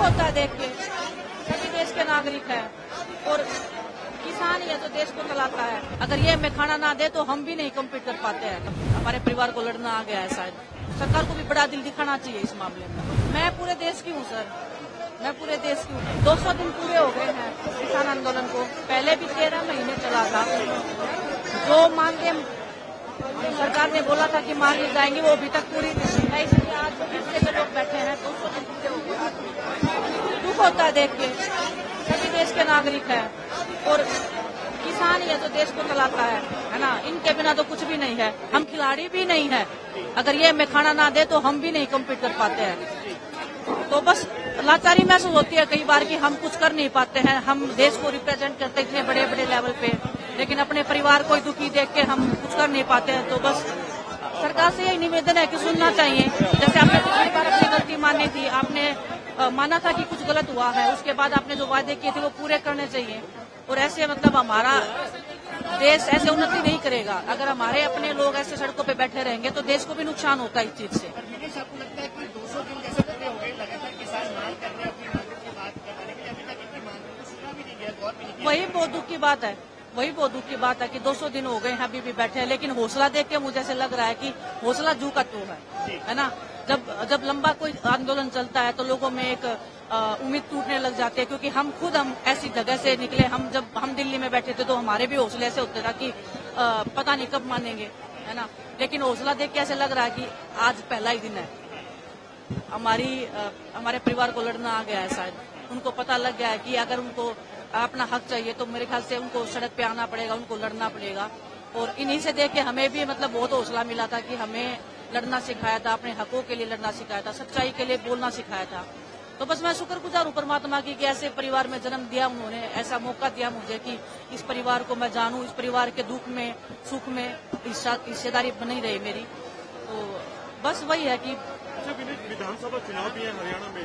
होता है देख के, सभी देश के नागरिक हैं और किसान ही है जो देश को चलाता है। अगर ये हमें खाना ना दे तो हम भी नहीं कम्पीट कर पाते हैं। हमारे परिवार को लड़ना आ गया है शायद। सरकार को भी बड़ा दिल दिखाना चाहिए इस मामले में। मैं पूरे देश की हूँ सर, मैं पूरे देश की हूँ। 200 दिन पूरे हो गए हैं किसान आंदोलन को। पहले भी 13 महीने चला था। जो मांगे सरकार ने बोला था कि मांगे जाएंगे, वो अभी तक पूरी नहीं है। इसलिए आज जो हिस्से में लोग बैठे हैं 200 दिन पूरे हो गए। दुख होता है देख के, सभी देश के नागरिक हैं और किसान ही है जो देश को चलाता है ना। इनके बिना तो कुछ भी नहीं है। हम खिलाड़ी भी नहीं है। अगर ये हमें खाना ना दे तो हम भी नहीं कम्पीट कर पाते हैं। तो बस लाचारी महसूस होती है कई बार कि हम कुछ कर नहीं पाते हैं। हम देश को रिप्रेजेंट करते इतने बड़े बड़े लेवल पे, लेकिन अपने परिवार को दुखी देख के हम कुछ कर नहीं पाते हैं। तो बस सरकार से यही निवेदन है कि सुनना चाहिए। जैसे आपने पिछली बार अपनी गलती मानी थी, आपने माना था कि कुछ गलत हुआ है, उसके बाद आपने जो वादे किए थे वो पूरे करने चाहिए। और ऐसे मतलब हमारा देश ऐसे उन्नति नहीं करेगा। अगर हमारे अपने लोग ऐसे सड़कों पे बैठे रहेंगे तो देश को भी नुकसान होता है इस चीज से। आपको लगता है कि 200 दिन जैसे पूरे हो गए, लगातार किसान मांग कर रहे हैं अपनी मांगों की बात करने के लिए, अभी तक इनकी मांगों को सुना भी नहीं गया, गौर भी नहीं किया। वही बहुत दुख की बात है, वही बहुत दुख की बात है कि 200 दिन हो गए हैं अभी भी बैठे हैं। लेकिन हौसला देख के मुझे ऐसे लग रहा है कि हौसला जू का तू है ना। जब लंबा कोई आंदोलन चलता है तो लोगों में एक उम्मीद टूटने लग जाती है। क्योंकि हम ऐसी जगह से निकले। जब हम दिल्ली में बैठे थे तो हमारे भी हौसले ऐसे होते था कि पता नहीं कब मानेंगे, है ना। लेकिन हौसला देख के ऐसे लग रहा है कि आज पहला ही दिन है। हमारे परिवार को लड़ना आ गया है शायद। उनको पता लग गया है कि अगर उनको अपना हक चाहिए तो मेरे ख्याल से उनको सड़क पे आना पड़ेगा, उनको लड़ना पड़ेगा। और इन्हीं से देख के हमें भी मतलब बहुत हौसला मिला था कि हमें लड़ना सिखाया था, अपने हकों के लिए लड़ना सिखाया था, सच्चाई के लिए बोलना सिखाया था। तो बस मैं शुक्रगुजार हूँ परमात्मा की कि ऐसे परिवार में जन्म दिया उन्होंने, ऐसा मौका दिया मुझे कि इस परिवार को मैं जानूं, इस परिवार के दुख में सुख में हिस्सेदारी बनी रही मेरी। तो बस वही है कि विधानसभा चुनाव भी है हरियाणा में।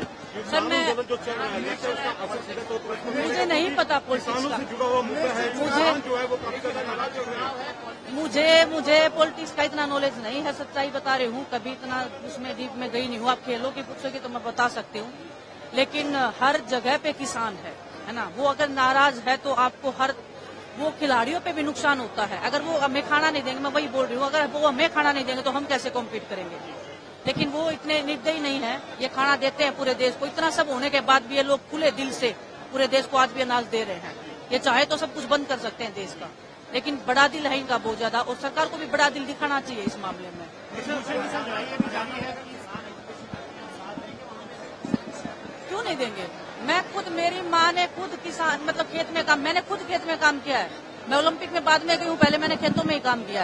सर मैं जो चल रहा है उसका असर सीधा तौर पर मुझे नहीं पता पॉलिटिक्स किसानों का। से जुड़ा हुआ मुद्दा है। किसान जो है वो काफी ज्यादा नाराज हो रहे हैं। मुझे पॉलिटिक्स का इतना नॉलेज नहीं है, सच्चाई बता रही हूँ। कभी इतना उसमें डीप में गई नहीं हूँ। आप खेलों की पूछोगे तो मैं बता सकती हूँ। लेकिन हर जगह पे किसान है ना। वो अगर नाराज है तो आपको वो खिलाड़ियों पे भी नुकसान होता है। अगर वो हमें खाना नहीं देंगे, मैं वही बोल रही हूँ, अगर वो हमें खाना नहीं देंगे तो हम कैसे कॉम्पीट करेंगे। लेकिन वो इतने निर्दयी नहीं है। ये खाना देते हैं पूरे देश को। इतना सब होने के बाद भी ये लोग खुले दिल से पूरे देश को आज भी अनाज दे रहे हैं। ये चाहे तो सब कुछ बंद कर सकते हैं देश का, लेकिन बड़ा दिल है इनका बहुत ज्यादा। और सरकार को भी बड़ा दिल दिखाना चाहिए इस मामले में। क्यों नहीं देंगे? मैं खुद, मेरी माँ ने खुद किसान मतलब खेत में काम, मैंने खुद खेत में काम किया है। मैं ओलंपिक में बाद में गई हूँ, पहले मैंने खेतों में ही काम किया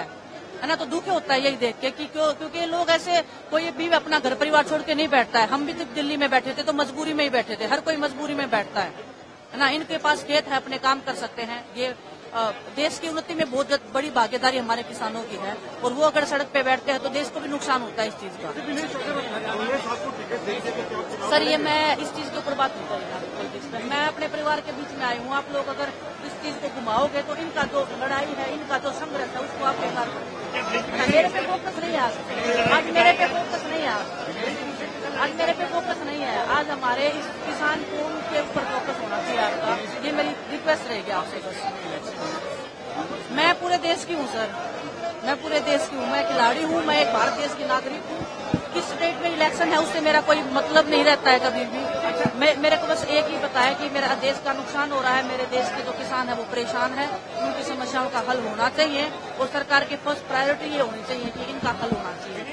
है ना। तो दुख होता है यही देख के कि क्योंकि लोग ऐसे, कोई भी अपना घर परिवार छोड़ के नहीं बैठता है। हम भी दिल्ली में बैठे थे तो मजबूरी में ही बैठे थे। हर कोई मजबूरी में बैठता है ना। इनके पास खेत है, अपने काम कर सकते हैं। ये देश की उन्नति में बहुत बड़ी भागीदारी हमारे किसानों की है। और वो अगर सड़क पे बैठते हैं तो देश को भी नुकसान होता है इस चीज का। सर ये मैं इस चीज के ऊपर बात नहीं करूँगा। मैं अपने परिवार के बीच में आई हूँ। आप लोग अगर इस चीज को घुमाओगे तो इनका जो लड़ाई है, इनका जो संघर्ष है, उसको आप बेकार करोगे। मेरे पे फोकस नहीं है आज मेरे पे फोकस नहीं है आज मेरे पे फोकस नहीं है। आज हमारे इस किसान को के ऊपर फोकस होना चाहिए आपका। ये मेरी रिक्वेस्ट रहेगी आपसे बस। मैं पूरे देश की हूँ सर, मैं पूरे देश की हूँ। मैं खिलाड़ी हूँ, मैं एक भारत देश की नागरिक हूँ। किस स्टेट में इलेक्शन है उससे मेरा कोई मतलब नहीं रहता है कभी भी। मेरे को बस एक ही पता है कि मेरा देश का नुकसान हो रहा है। मेरे देश के जो किसान है वो परेशान है। उनकी समस्याओं का हल होना चाहिए और सरकार की फर्स्ट प्रायोरिटी ये होनी चाहिए कि इनका हल होना चाहिए।